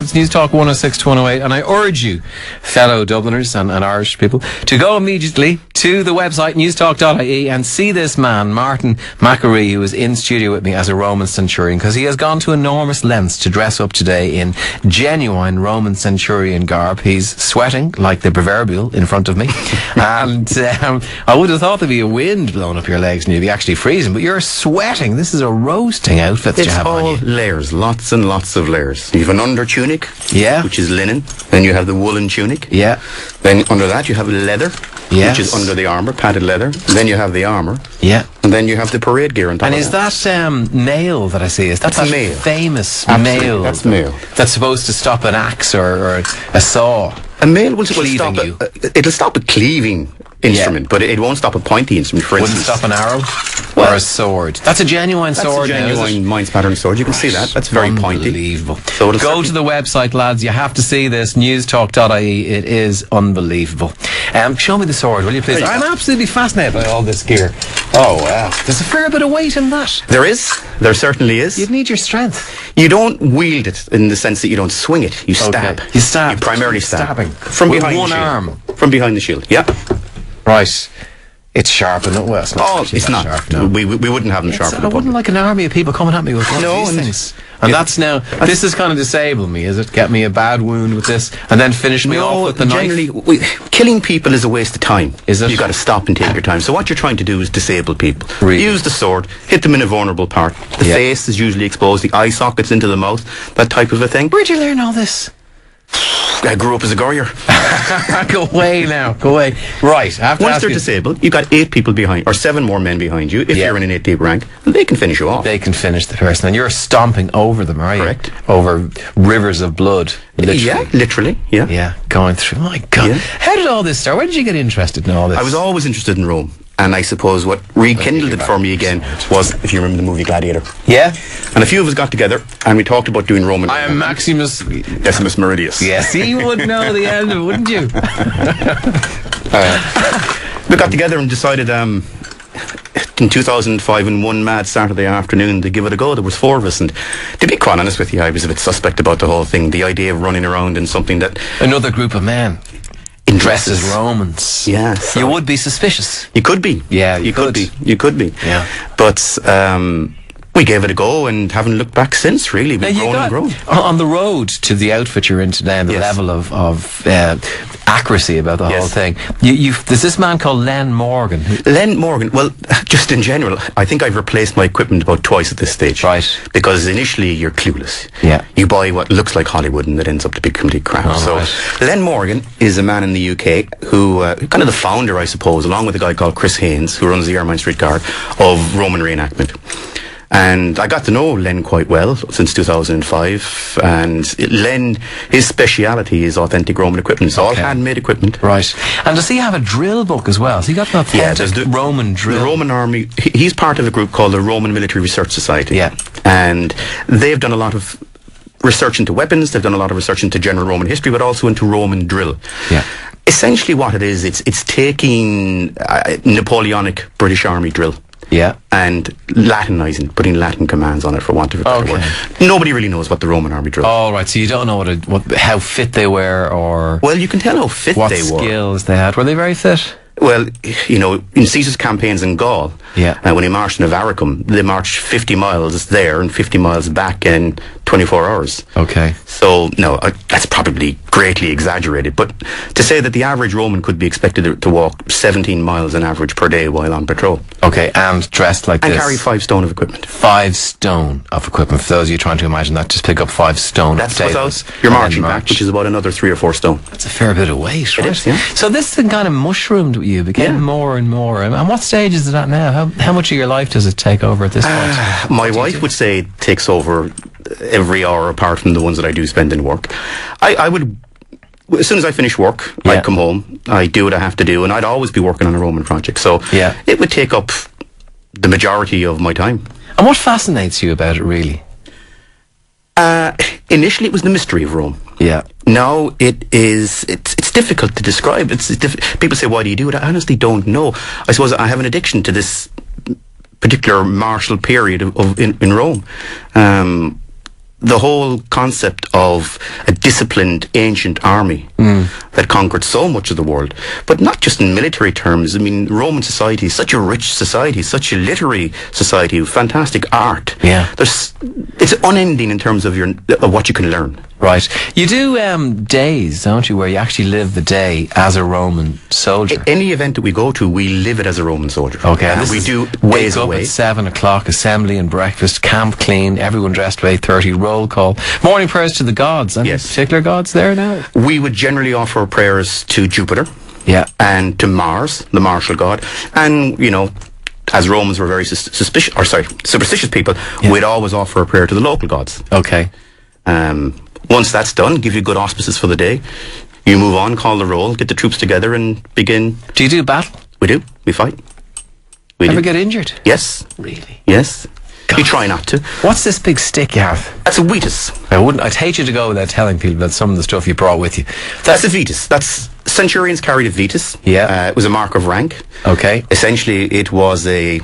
It's News Talk 106 to 108, and I urge you, fellow Dubliners and Irish people, to go immediately to the website newstalk.ie and see this man, Martin McAree, who is in studio with me as a Roman Centurion, because he has gone to enormous lengths to dress up today in genuine Roman Centurion garb. He's sweating like the proverbial in front of me, and I would have thought there'd be a wind blowing up your legs and you'd be actually freezing, but you're sweating. This is a roasting outfit that you have on you. It's all layers, lots and lots of layers. You have an under tunic, which is linen. Then you have the woolen tunic. Yeah. Then under that you have leather, which is under the armour, padded leather. Then you have the armour. Yeah. And then you have the parade gear on top. And is that mail that I see? Is that mail? Famous Absolutely, mail? That's mail. That's supposed to stop an axe or a saw. A mail will stop it'll stop a cleaving instrument, but it won't stop a pointy instrument. For instance, wouldn't stop an arrow or a sword. That's a genuine sword. That's a genuine Mainz pattern sword. You can see that. That's very pointy. Unbelievable. So go to the website, lads. You have to see this. Newstalk.ie. It is unbelievable. Show me the sword, will you please? I'm absolutely fascinated by all this gear. Oh wow! There's a fair bit of weight in that. There is. There certainly is. You'd need your strength. You don't wield it in the sense that you don't swing it. You stab. You stab. You primarily stab. Stabbing from with behind one the shield. arm. From behind the shield. Yeah. Right. It's sharp, isn't it? Well, it's not. It's not. Sharp, no. We wouldn't have them sharp. I wouldn't like an army of people coming at me with one of these things. And that's now. This is kind of disable me, is it? Get me a bad wound with this, and then finish me off with the knife. Generally, killing people is a waste of time. Is it? You've got to stop and take your time. So what you're trying to do is disable people. Really? Use the sword, hit them in a vulnerable part. The face is usually exposed. The eye sockets into the mouth. That type of a thing. Where'd you learn all this? I grew up as a Goyer. Go away now. Go away. Right. Once they're disabled, you've got 8 people behind, or 7 more men behind you, if you're in an 8-deep rank, and they can finish you off. They can finish the person. And you're stomping over them, are you? Correct. Over rivers of blood. Literally. Yeah, literally. Yeah. Yeah, going through. My God. Yeah. How did all this start? Where did you get interested in all this? I was always interested in Rome. And I suppose what rekindled it for me again was, if you remember the movie Gladiator. Yeah. And a few of us got together and we talked about doing Roman. I am Maximus Decimus Meridius. Yes, you would know the end of it, wouldn't you? We got together and decided in 2005 on one mad Saturday afternoon to give it a go. There was 4 of us, and to be quite honest with you, I was a bit suspect about the whole thing. The idea of running around in something that... Another group of men. In dresses as Romans. Yeah. You would be suspicious. You could be. Yeah, you could be. You could be. Yeah. But we gave it a go and haven't looked back since, really. We've grown and grown. On the road to the outfit you're in today and the level of accuracy about the whole thing, there's this man called Len Morgan. Len Morgan, well, just in general, I think I've replaced my equipment about twice at this stage. Right. Because initially you're clueless. Yeah. You buy what looks like Hollywood and it ends up to be complete crap. Len Morgan is a man in the UK who, kind of the founder, I suppose, along with a guy called Chris Haynes, who runs the Ermine Street Guard, of Roman reenactment. And I got to know Len quite well since 2005. And Len, his speciality is authentic Roman equipment. It's all handmade equipment. Right. And does he have a drill book as well? Has he got an authentic Roman drill? The Roman Army, he's part of a group called the Roman Military Research Society. Yeah. And they've done a lot of research into weapons. They've done a lot of research into general Roman history, but also into Roman drill. Yeah. Essentially what it is, it's taking Napoleonic British Army drill. Yeah. And Latinizing, putting Latin commands on it, for want of a better word. Nobody really knows what the Roman army drill. Oh, right. So you don't know how fit they were, or... Well, you can tell how fit they were. What skills they had. Were they very fit? Well, you know, in Caesar's campaigns in Gaul, when he marched in Avaricum, they marched 50 miles there and 50 miles back in 24 hours. Okay. So, no, that's probably greatly exaggerated. But to say that the average Roman could be expected to walk 17 miles on average per day while on patrol. Okay, and dressed like this. And carry 5 stone of equipment. 5 stone of equipment. For those of you trying to imagine that, just pick up 5 stone. That's without your marching back, which is about another 3 or 4 stone. That's a fair bit of weight, right? It is, yeah. So this thing kind of mushroomed with you, became more and more. And what stage is it at now? How much of your life does it take over at this point? My wife would say it takes over every hour apart from the ones that I do spend in work. I would, as soon as I finish work, I'd come home, I'd do what I have to do, and I'd always be working on a Roman project. So it would take up the majority of my time. And what fascinates you about it, really? Initially, it was the mystery of Rome. Yeah. Now it's difficult to describe. People say, why do you do it? I honestly don't know. I suppose I have an addiction to this particular martial period in Rome. the whole concept of a disciplined ancient army that conquered so much of the world, but not just in military terms. I mean, Roman society is such a rich society, such a literary society, with fantastic art. Yeah. It's unending in terms of what you can learn. Right. You do days, don't you, where you actually live the day as a Roman soldier? Any event that we go to, we live it as a Roman soldier. Okay. And we do wake days up away. at 7 o'clock, assembly and breakfast, camp clean, everyone dressed by 8:30, roll call, morning prayers to the gods. Any particular gods there now? We would generally offer prayers to Jupiter. Yeah. And to Mars, the martial god. And, you know, as Romans were very superstitious people, we'd always offer a prayer to the local gods. Okay. Once that's done, give you good auspices for the day. You move on, call the roll, get the troops together and begin. Do you do battle? We do. We fight. We Ever do. get injured? Yes. Really? Yes. God. We try not to. What's this big stick you have? That's a Wheatus. I'd hate you to go without telling people about some of the stuff you brought with you. That's a Vetus. Centurions carried a Vetus. Yeah. It was a mark of rank. Okay. Essentially, it was a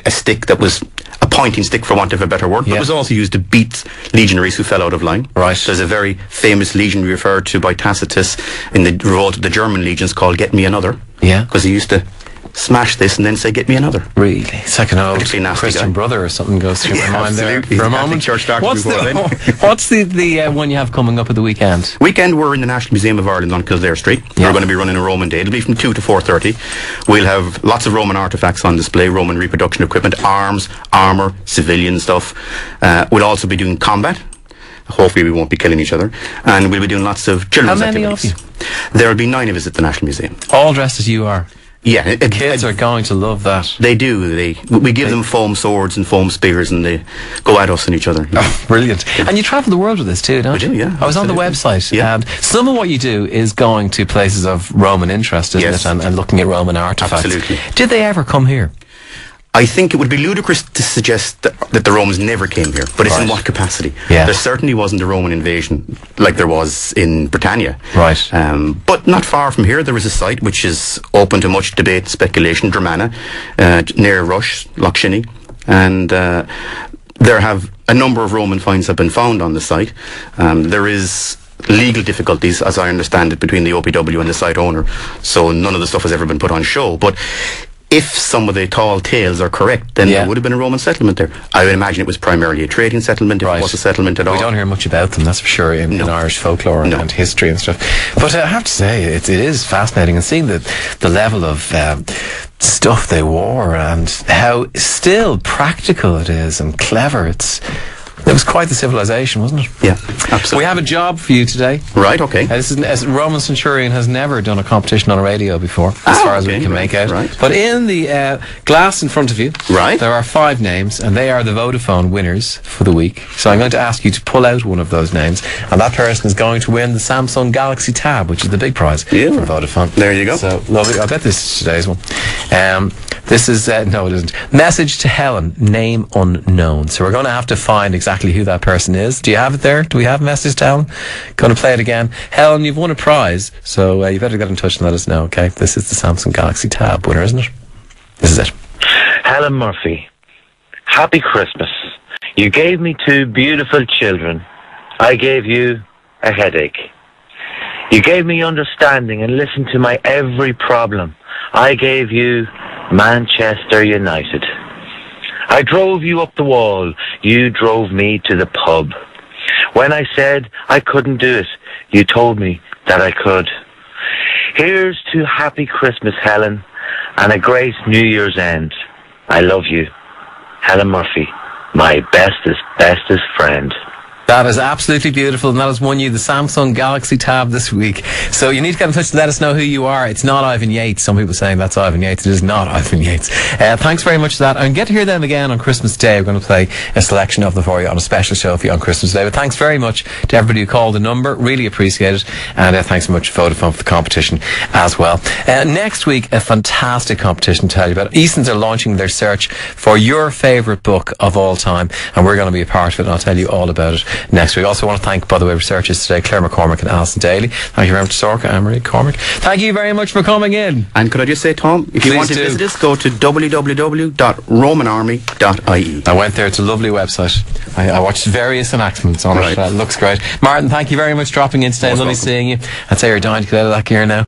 stick that was a pointing stick, for want of a better word, but it was also used to beat legionaries who fell out of line. Right. There's a very famous legion referred to by Tacitus in the revolt of the German legions called "Get Me Another." Yeah. Because he used to smash this and then say, "Get me another." Really? It's like an old Christian guy. brother or something goes through my mind there absolutely. for a He's a moment. Catholic church doctor What's before then. what's the one you have coming up at the weekend? Weekend, we're in the National Museum of Ireland on Kildare Street. Yeah. We're going to be running a Roman day. It'll be from 2 to 4:30. We'll have lots of Roman artefacts on display, Roman reproduction equipment, arms, armour, civilian stuff. We'll also be doing combat. Hopefully we won't be killing each other. And we'll be doing lots of children's How many activities. of you? There'll be 9 of us at the National Museum. All dressed as you are. Yeah. Kids are going to love that. They do. We give them foam swords and foam spears and they go at us and each other. Oh, brilliant. And you travel the world with this too, don't you? We do, yeah. I was on the website and some of what you do is going to places of Roman interest, isn't it? And looking at Roman artefacts. Absolutely. Did they ever come here? I think it would be ludicrous to suggest that the Romans never came here, but it's in what capacity? Yeah. There certainly wasn't a Roman invasion like there was in Britannia. Right. But not far from here, there is a site which is open to much debate and speculation, Dramana, near Rush, Lough Shinny, and there have a number of Roman finds have been found on the site. There is legal difficulties, as I understand it, between the OPW and the site owner, so none of the stuff has ever been put on show. But if some of the tall tales are correct, then there would have been a Roman settlement there. I would imagine it was primarily a trading settlement, if it was a settlement at all. We don't hear much about them, that's for sure, in Irish folklore and history and stuff. But I have to say, it is fascinating, and seeing the level of stuff they wore and how still practical it is and clever. It was quite the civilization, wasn't it? Yeah, absolutely. We have a job for you today. Right, okay. Roman Centurion has never done a competition on a radio before, as far as we can make out. Right. But in the glass in front of you, there are 5 names, and they are the Vodafone winners for the week. So I'm going to ask you to pull out one of those names, and that person is going to win the Samsung Galaxy Tab, which is the big prize for Vodafone. There you go. So lovely. I bet this is today's one. This is, no it isn't. Message to Helen, name unknown. So we're going to have to find exactly who that person is. Do you have it there? Do we have a message to Helen? Going to play it again. Helen, you've won a prize, so you better get in touch and let us know, okay? This is the Samsung Galaxy Tab winner, isn't it? This is it. Helen Murphy, happy Christmas. You gave me 2 beautiful children. I gave you a headache. You gave me understanding and listened to my every problem. I gave you Manchester United. I drove you up the wall. You drove me to the pub. When I said I couldn't do it, you told me that I could. Here's to happy Christmas, Helen, and a great New Year's end. I love you. Helen Murphy, my bestest friend. That is absolutely beautiful, and that has won you the Samsung Galaxy Tab this week. So you need to get in touch to let us know who you are. It's not Ivan Yates. Some people saying that's Ivan Yates. It is not Ivan Yates. Thanks very much for that. And get to hear them again on Christmas Day. We're going to play a selection of them for you on a special show for you on Christmas Day. But thanks very much to everybody who called the number. Really appreciate it. And thanks so much to Vodafone for the competition as well. Next week, a fantastic competition to tell you about. Easton's are launching their search for your favourite book of all time, and we're going to be a part of it, and I'll tell you all about it. next week. Also want to thank, by the way, researchers today, Claire McCormick and Alison Daly. Thank you very much, Sorka, Anne-Marie Cormack. Thank you very much for coming in. And could I just say, Tom, if you want to visit us, go to www.romanarmy.ie. I went there. It's a lovely website. I watched various enactments on it. Looks great. Martin, thank you very much for dropping in today. Lovely seeing you. I'd say you're dying to get out of that gear now.